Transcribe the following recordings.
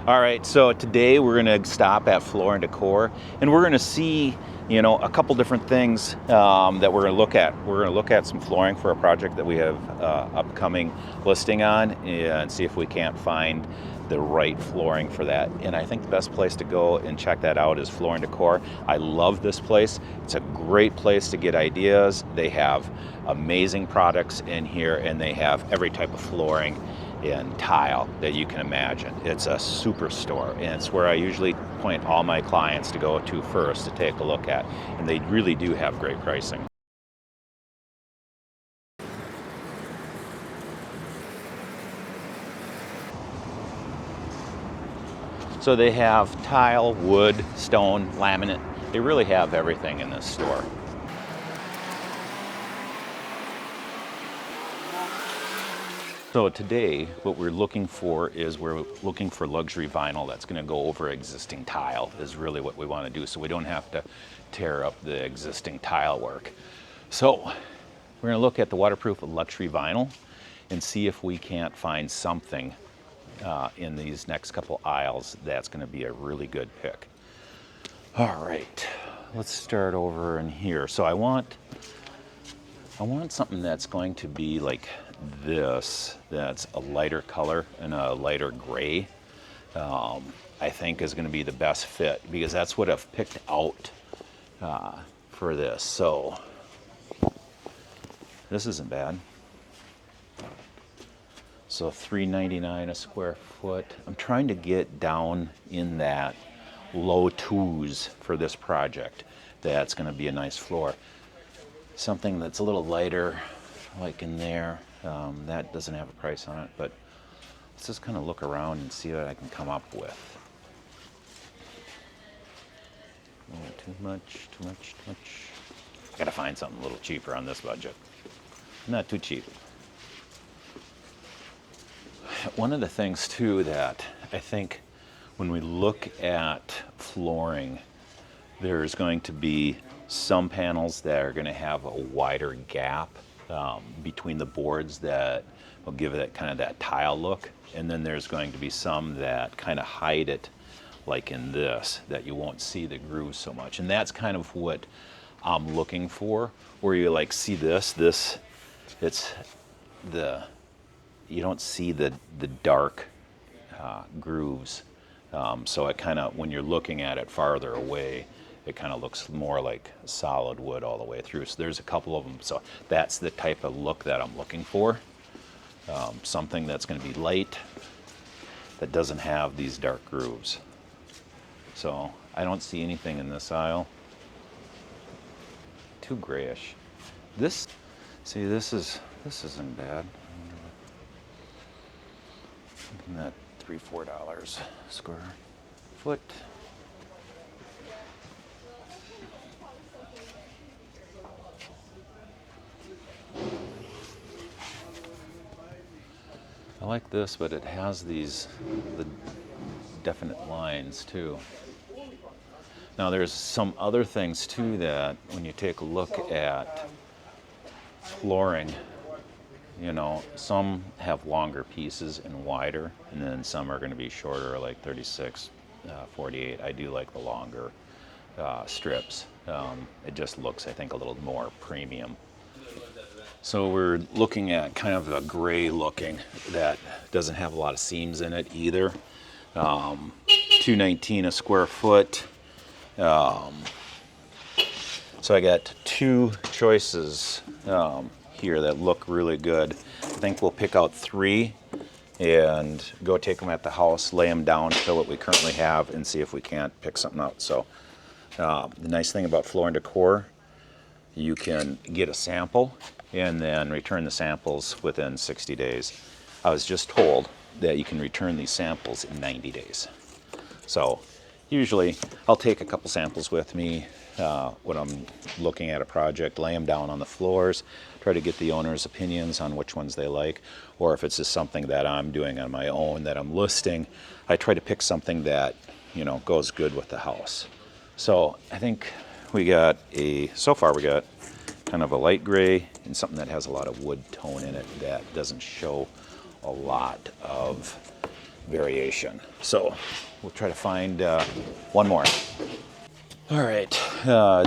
All right, so today we're going to stop at Floor and Decor, and we're going to see, a couple different things that we're going to look at. We're going to look at some flooring for a project that we have upcoming listing on, and see if we can't find the right flooring for that. And I think the best place to go and check that out is Floor and Decor. I love this place. It's a great place to get ideas. They have amazing products in here, and they have every type of flooring and tile that you can imagine. It's a superstore, and it's where I usually point all my clients to go to first to take a look at, and they really do have great pricing. So they have tile, wood, stone, laminate. They really have everything in this store. So today, what we're looking for is we're looking for luxury vinyl that's going to go over existing tile is really what we want to do, so we don't have to tear up the existing tile work. So we're going to look at the waterproof luxury vinyl and see if we can't find something in these next couple aisles that's going to be a really good pick. All right, let's start over in here. So I want something that's going to be like this, that's a lighter color and a lighter gray. I think is going to be the best fit because that's what I've picked out for this. So this isn't bad. So $3.99 a square foot. I'm trying to get down in that low twos for this project. That's going to be a nice floor. Something that's a little lighter, like in there. That doesn't have a price on it, but let's just kind of look around and see what I can come up with. Oh, too much. Gotta find something a little cheaper on this budget. Not too cheap. One of the things too that I think when we look at flooring, there's going to be some panels that are going to have a wider gap between the boards that will give it kind of that tile look, and then there's going to be some that kind of hide it, like in this, that you won't see the grooves so much. And that's kind of what I'm looking for, where you like see this, it's the, you don't see the dark grooves. So it kind of, when you're looking at it farther away, it kind of looks more like solid wood all the way through. So there's a couple of them. So that's the type of look that I'm looking for. Something that's going to be light, that doesn't have these dark grooves. So I don't see anything in this aisle. Too grayish. This isn't bad. Looking at $3-4 square foot. I like this, but it has the definite lines too. Now there's some other things too that when you take a look at flooring, some have longer pieces and wider, and then some are going to be shorter, like 36, 48. I do like the longer strips. It just looks, I think, a little more premium. So we're looking at kind of a gray looking that doesn't have a lot of seams in it either. $2.19 a square foot. So I got two choices here that look really good. I think we'll pick out three and go take them at the house, lay them down, show what we currently have, and see if we can't pick something out. So the nice thing about Floor and Decor, you can get a sample and then return the samples within 60 days. I was just told that you can return these samples in 90 days. So usually I'll take a couple samples with me when I'm looking at a project, lay them down on the floors, try to get the owner's opinions on which ones they like, or if it's just something that I'm doing on my own that I'm listing, I try to pick something that goes good with the house. So I think so far we got kind of a light gray and something that has a lot of wood tone in it that doesn't show a lot of variation. So we'll try to find one more. All right,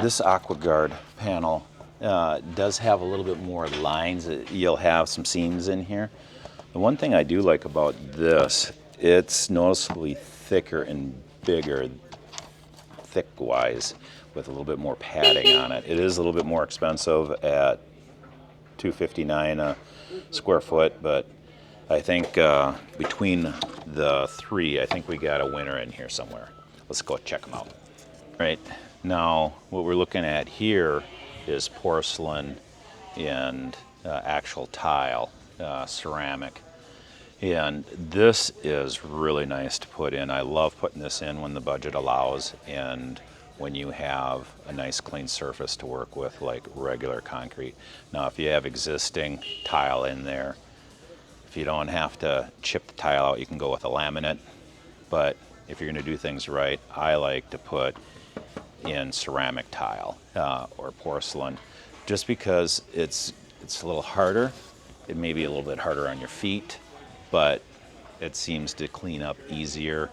this AquaGuard panel does have a little bit more lines. You'll have some seams in here. The one thing I do like about this, it's noticeably thicker and bigger, thick-wise, with a little bit more padding on it. It is a little bit more expensive at $259 a square foot, but I think between the three, I think we got a winner in here somewhere. Let's go check them out. Right, now what we're looking at here is porcelain and actual tile, ceramic. And this is really nice to put in. I love putting this in when the budget allows and when you have a nice clean surface to work with like regular concrete. Now if you have existing tile in there, if you don't have to chip the tile out, you can go with a laminate. But if you're going to do things right, I like to put in ceramic tile or porcelain, just because it's a little harder. It may be a little bit harder on your feet, but it seems to clean up easier,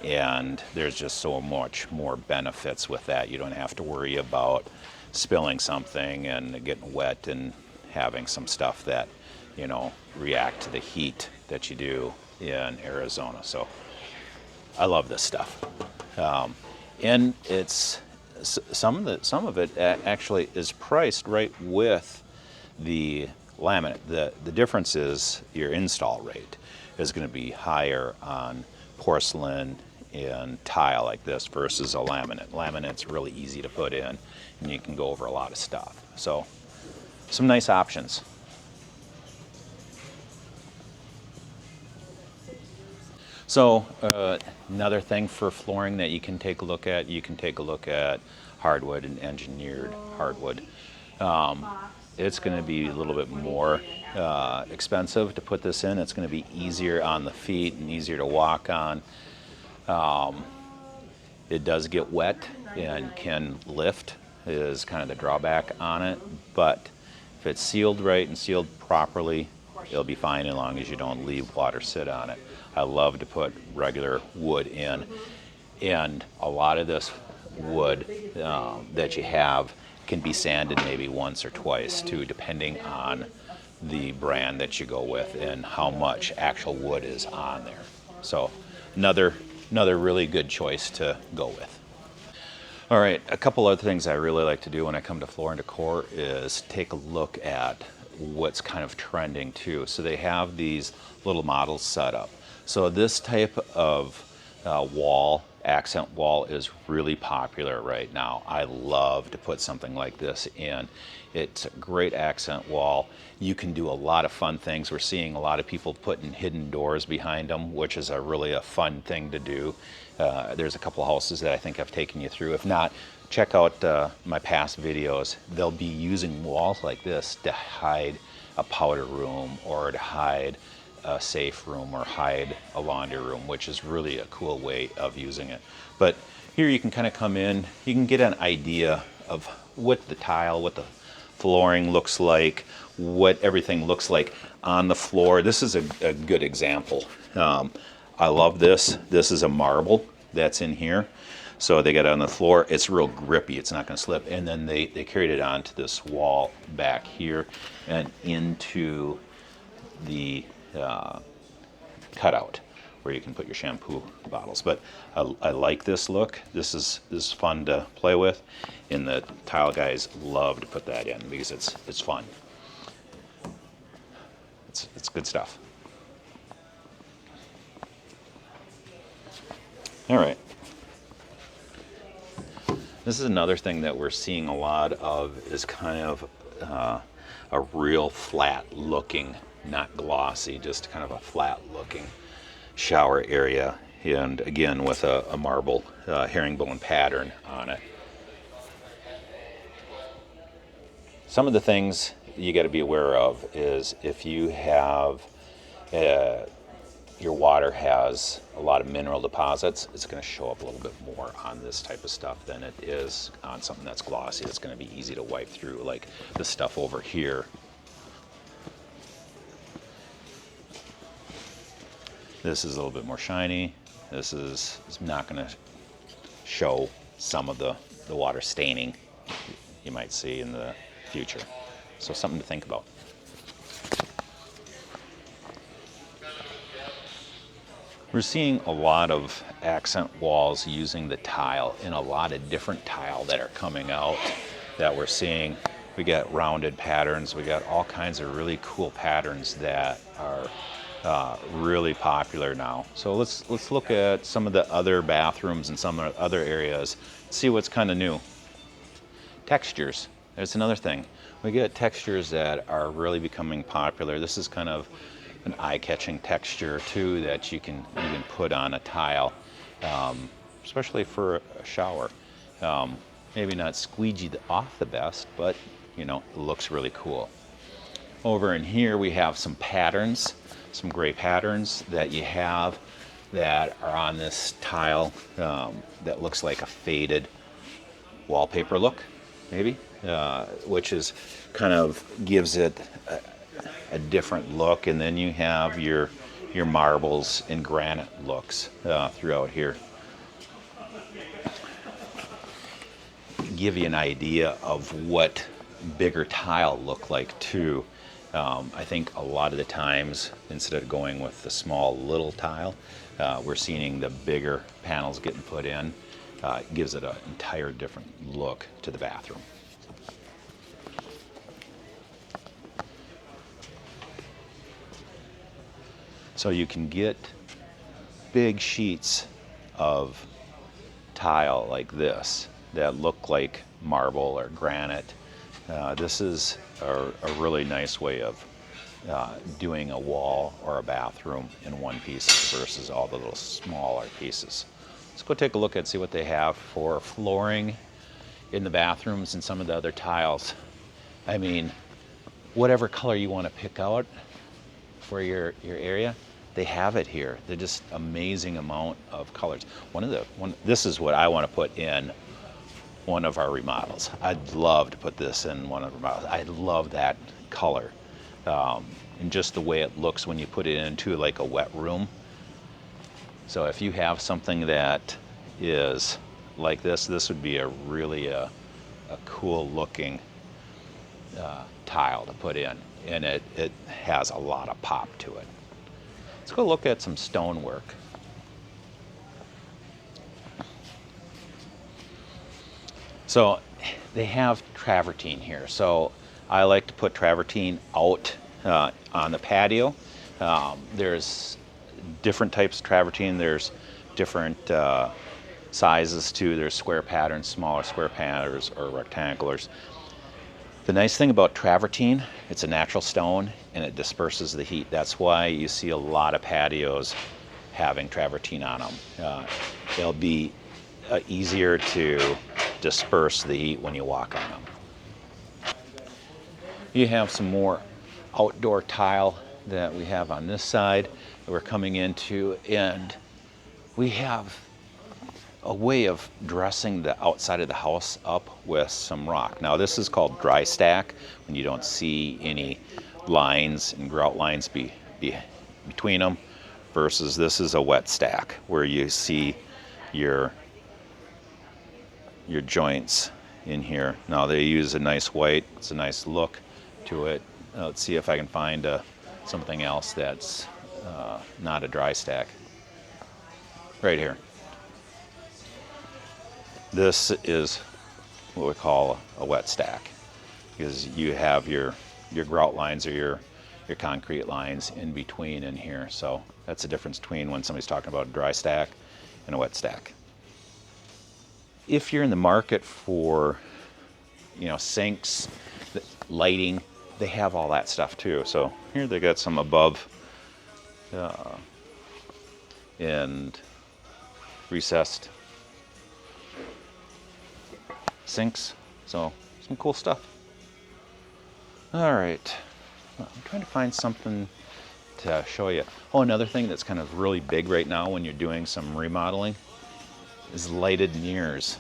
and there's just so much more benefits with that. You don't have to worry about spilling something and getting wet and having some stuff that, you know, react to the heat that you do in Arizona. So I love this stuff. And it's some of it actually is priced right with the laminate. The difference is your install rate is going to be higher on porcelain and tile like this versus a laminate. Laminate's really easy to put in, and you can go over a lot of stuff. So some nice options. So another thing for flooring that you can take a look at, hardwood and engineered hardwood. It's going to be a little bit more expensive to put this in. It's going to be easier on the feet and easier to walk on. It does get wet and can lift, is kind of the drawback on it. But if it's sealed right and sealed properly, it'll be fine as long as you don't leave water sit on it. I love to put regular wood in, and a lot of this wood that you have can be sanded maybe once or twice too, depending on the brand that you go with and how much actual wood is on there. So another really good choice to go with. All right, a couple other things I really like to do when I come to Floor and Decor is take a look at what's kind of trending too. So they have these little models set up. So this type of wall, accent wall, is really popular right now. I love to put something like this in. It's a great accent wall. You can do a lot of fun things. We're seeing a lot of people putting hidden doors behind them, which is really a fun thing to do. There's a couple of houses that I think I've taken you through. If not, check out my past videos. They'll be using walls like this to hide a powder room or to hide a safe room or hide a laundry room, which is really a cool way of using it. But here you can kind of come in, you can get an idea of what the tile, what the flooring looks like, what everything looks like on the floor. This is a good example. I love this. This is a marble that's in here. So they got it on the floor. It's real grippy. It's not going to slip. And then they carried it onto this wall back here and into the cutout where you can put your shampoo bottles. But I like this look. This is fun to play with, and the tile guys love to put that in because it's fun. It's good stuff. All right. This is another thing that we're seeing a lot of, is kind of a real flat looking, not glossy, just kind of a flat looking shower area, and again with a marble herringbone pattern on it. Some of the things you got to be aware of is if you have your water has a lot of mineral deposits, it's going to show up a little bit more on this type of stuff than it is on something that's glossy. It's going to be easy to wipe through, like this stuff over here. This is a little bit more shiny. This is not going to show some of the water staining you might see in the future. So something to think about. We're seeing a lot of accent walls using the tile, and a lot of different tile that are coming out that we're seeing. We got rounded patterns, we got all kinds of really cool patterns that are really popular now. So let's look at some of the other bathrooms and some of the other areas, see what's kind of new. Textures, there's another thing. We get textures that are really becoming popular. This is kind of an eye-catching texture too that you can put on a tile, especially for a shower. Maybe not squeegeed off the best, but you know, it looks really cool. Over in here we have some patterns, some gray patterns that you have that are on this tile that looks like a faded wallpaper look, maybe, which is kind of gives it a different look. And then you have your marbles and granite looks throughout here. Give you an idea of what bigger tile look like too. I think a lot of the times, instead of going with the small little tile, we're seeing the bigger panels getting put in. It gives it an entire different look to the bathroom. So you can get big sheets of tile like this that look like marble or granite. This is a really nice way of doing a wall or a bathroom in one piece versus all the little smaller pieces. Let's go take a look and see what they have for flooring in the bathrooms and some of the other tiles. I mean, whatever color you want to pick out for your area, they have it here. They're just amazing amount of colors. This is what I want to put in one of our remodels. I'd love to put this in one of our remodels. I love that color. And just the way it looks when you put it into like a wet room. So if you have something that is like this would be a really a cool looking tile to put in. And it has a lot of pop to it. Let's go look at some stonework. So they have travertine here. So I like to put travertine out on the patio. There's different types of travertine. There's different sizes too. There's square patterns, smaller square patterns, or rectangulars. The nice thing about travertine, it's a natural stone and it disperses the heat. That's why you see a lot of patios having travertine on them. They'll be easier to disperse the heat when you walk on them. You have some more outdoor tile that we have on this side that we're coming into, and we have a way of dressing the outside of the house up with some rock. Now this is called dry stack, when you don't see any lines and grout lines between them, versus this is a wet stack where you see your joints in here. Now they use a nice white, it's a nice look to it. Let's see if I can find something else that's not a dry stack. Right here. This is what we call a wet stack, because you have your grout lines or your concrete lines in between in here. So that's the difference between when somebody's talking about a dry stack and a wet stack. If you're in the market for, sinks, lighting, they have all that stuff too. So here they got some above and recessed sinks. So some cool stuff. All right, I'm trying to find something to show you. Oh, another thing that's kind of really big right now when you're doing some remodeling is lighted mirrors,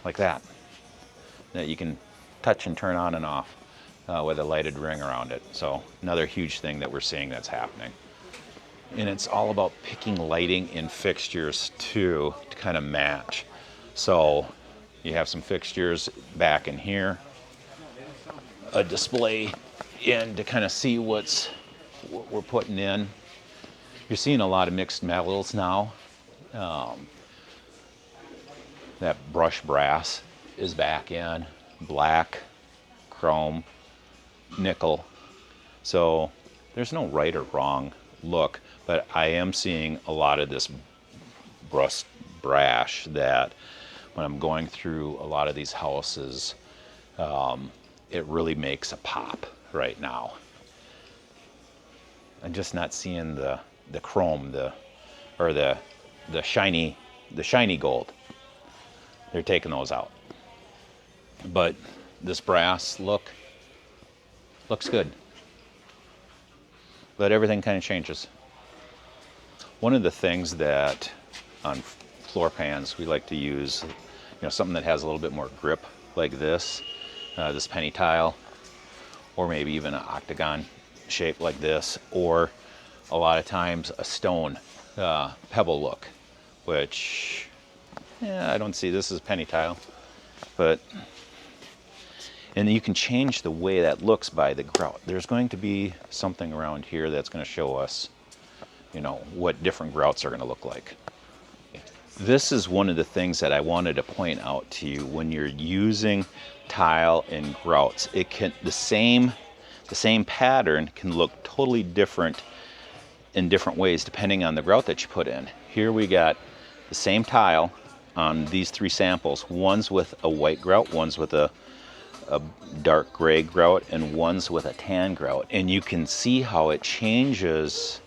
like that you can touch and turn on and off with a lighted ring around it. So another huge thing that we're seeing that's happening. And it's all about picking lighting in fixtures too to kind of match. So you have some fixtures back in here, a display in to kind of see what we're putting in. You're seeing a lot of mixed metals now. That brushed brass is back in, black, chrome, nickel. So there's no right or wrong look, but I am seeing a lot of this brushed brass that when I'm going through a lot of these houses, it really makes a pop right now. I'm just not seeing the chrome, the shiny gold. They're taking those out. But this brass looks good. But everything kind of changes. One of the things that on floor pans we like to use, something that has a little bit more grip, like this penny tile, or maybe even an octagon shape like this, or a lot of times a stone pebble look, which I don't see. This is penny tile, and you can change the way that looks by the grout. There's going to be something around here that's going to show us, what different grouts are going to look like. This is one of the things that I wanted to point out to you. When you're using tile and grouts, the same pattern can look totally different in different ways depending on the grout that you put in. Here we got the same tile on these 3 samples. One's with a white grout, one's with a dark gray grout, and one's with a tan grout. And you can see how it changes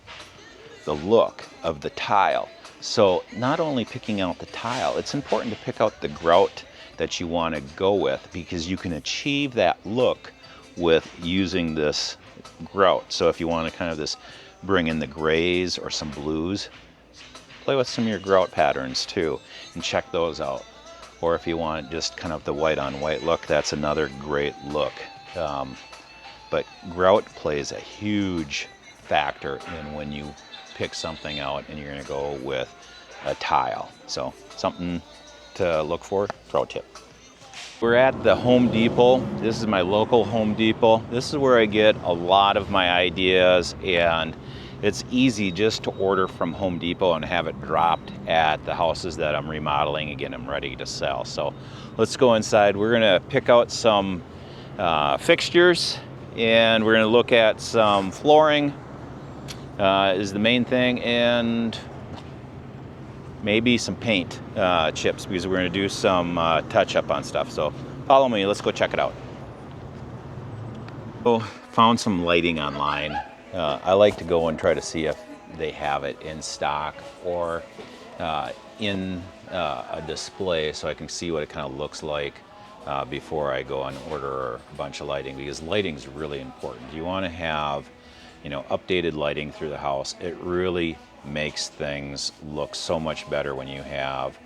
the look of the tile. So not only picking out the tile, it's important to pick out the grout that you want to go with, because you can achieve that look with using this grout. So if you want to kind of bring in the grays or some blues, play with some of your grout patterns too and check those out. Or if you want just kind of the white on white look, that's another great look. But grout plays a huge factor in when you pick something out and you're going to go with a tile. So something to look for, pro tip. We're at the Home Depot. This is my local Home Depot. This is where I get a lot of my ideas, and it's easy just to order from Home Depot and have it dropped at the houses that I'm remodeling and getting them ready to sell. So let's go inside. We're gonna pick out some fixtures, and we're gonna look at some flooring is the main thing, and maybe some paint chips, because we're gonna do some touch up on stuff. So follow me, let's go check it out. So found some lighting online. I like to go and try to see if they have it in stock or in a display, so I can see what it kind of looks like before I go and order a bunch of lighting, because lighting is really important. You want to have updated lighting through the house. It really makes things look so much better when you have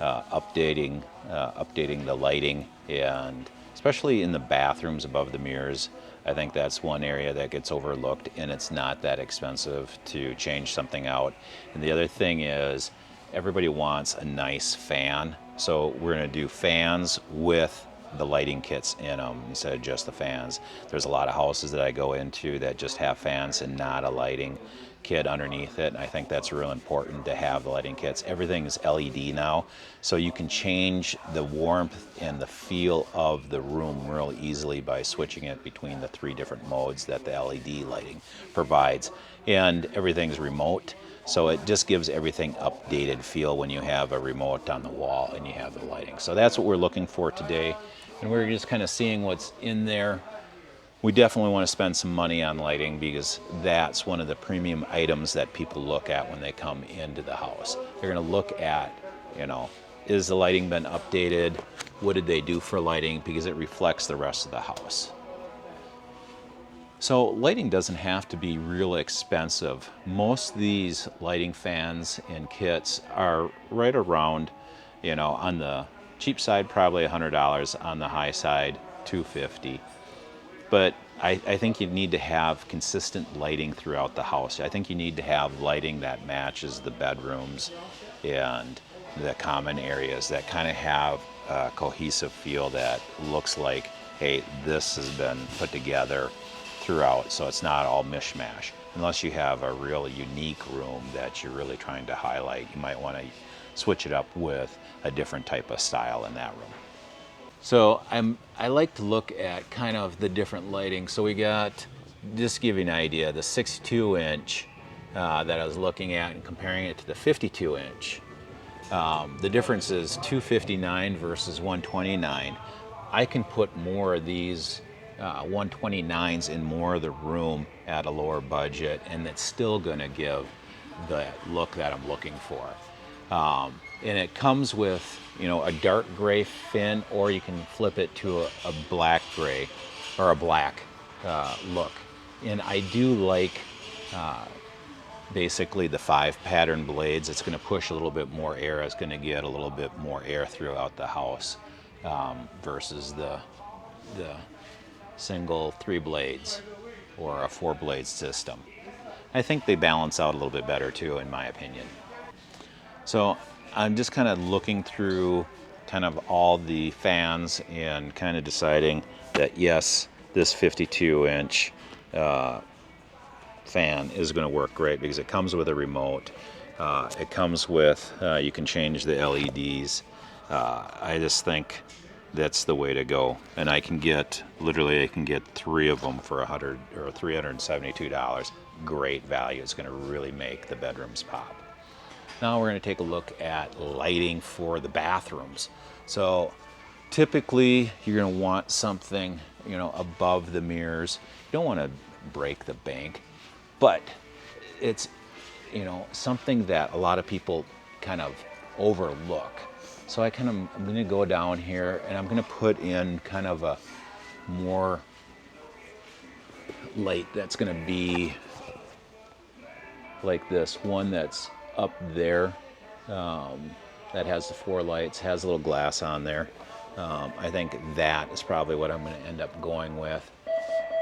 updating the lighting, and especially in the bathrooms above the mirrors. I think that's one area that gets overlooked, and it's not that expensive to change something out. And the other thing is, everybody wants a nice fan, so we're going to do fans with the lighting kits in them instead of just the fans. There's a lot of houses that I go into that just have fans and not a lighting kit underneath it, and I think that's real important to have the lighting kits. Everything's LED now, so you can change the warmth and the feel of the room real easily by switching it between the 3 different modes that the LED lighting provides. And everything's remote, so it just gives everything updated feel when you have a remote on the wall and you have the lighting. So that's what we're looking for today, and we're just kind of seeing what's in there. We definitely want to spend some money on lighting, because that's one of the premium items that people look at when they come into the house. They're going to look at, is the lighting been updated? What did they do for lighting? Because it reflects the rest of the house. So lighting doesn't have to be real expensive. Most of these lighting fans and kits are right around, on the cheap side, probably $100, on the high side, $250. But I think you need to have consistent lighting throughout the house. I think you need to have lighting that matches the bedrooms and the common areas, that kind of have a cohesive feel that looks like, hey, this has been put together throughout, so it's not all mishmash. Unless you have a real unique room that you're really trying to highlight, you might want to switch it up with a different type of style in that room. So I like to look at kind of the different lighting. So we got, just to give you an idea, the 62-inch that I was looking at and comparing it to the 52-inch. The difference is 259 versus 129. I can put more of these 129s in more of the room at a lower budget, and it's still going to give the look that I'm looking for. And it comes with, you know, a dark gray fin, or you can flip it to a black gray or a black look. And I do like basically the 5 pattern blades. It's going to push a little bit more air. It's going to get a little bit more air throughout the house versus the single 3 blades or a 4 blade system. I think they balance out a little bit better too, in my opinion. So I'm just kind of looking through kind of all the fans and kind of deciding that yes, this 52-inch fan is going to work great because it comes with a remote. It comes with, you can change the LEDs. I just think that's the way to go. And I can get 3 of them for $100 or $372. Great value. It's going to really make the bedrooms pop. Now we're going to take a look at lighting for the bathrooms. So typically you're going to want something, you know, above the mirrors. You don't want to break the bank, but it's, you know, something that a lot of people kind of overlook. So I'm going to go down here and I'm going to put in kind of a more light that's going to be like this one that's up there, that has the 4 lights, has a little glass on there. I think that is probably what I'm going to end up going with.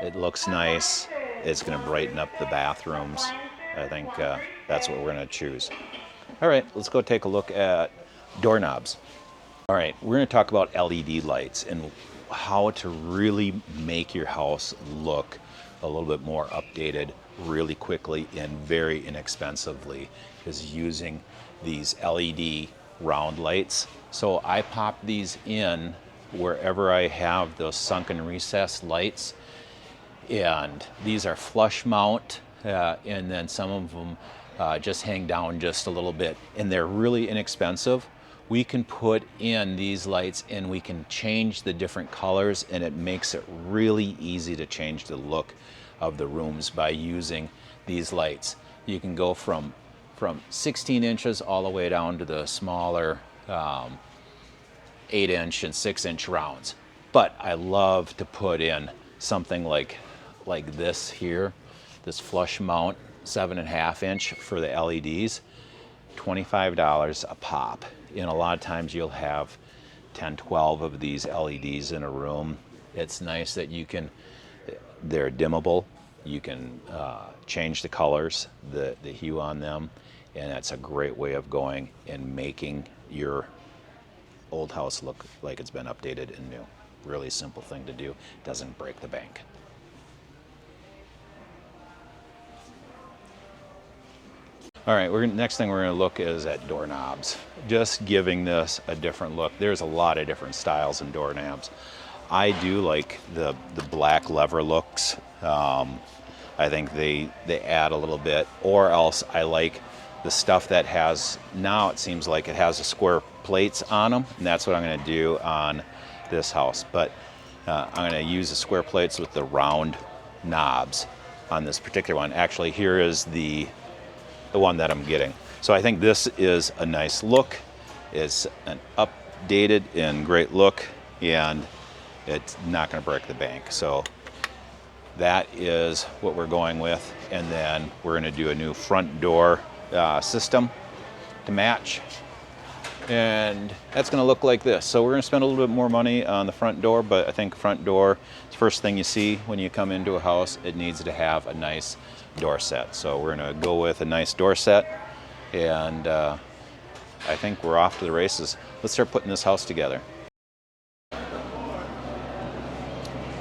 It looks nice. It's going to brighten up the bathrooms. I think that's what we're going to choose. All right, let's go take a look at doorknobs. All right, we're going to talk about LED lights and how to really make your house look a little bit more updated really quickly and very inexpensively, is using these LED round lights. So I pop these in wherever I have those sunken recess lights, and these are flush mount, and then some of them just hang down just a little bit, and they're really inexpensive. We can put in these lights and we can change the different colors, and it makes it really easy to change the look of the rooms by using these lights. You can go from 16 inches all the way down to the smaller 8-inch and 6-inch rounds. But I love to put in something like this here, this flush mount 7.5 inch for the LEDs, $25 a pop. And a lot of times you'll have 10, 12 of these LEDs in a room. It's nice that they're dimmable. You can change the colors, the hue on them, and that's a great way of going and making your old house look like it's been updated and new. Really simple thing to do. Doesn't break the bank. All right, next thing we're going to look is at doorknobs. Just giving this a different look. There's a lot of different styles in doorknobs. I do like the black lever looks. I think they add a little bit, or else I like the stuff that has, now it seems like it has the square plates on them, and that's what I'm going to do on this house. But I'm going to use the square plates with the round knobs on this particular one. Actually, here is the one that I'm getting. So I think this is a nice look. It's an updated and great look, and it's not going to break the bank. So that is what we're going with. And then we're going to do a new front door system to match. And that's going to look like this. So we're going to spend a little bit more money on the front door, but I think front door is the first thing you see when you come into a house. It needs to have a nice door set. So we're going to go with a nice door set, and I think we're off to the races. Let's start putting this house together.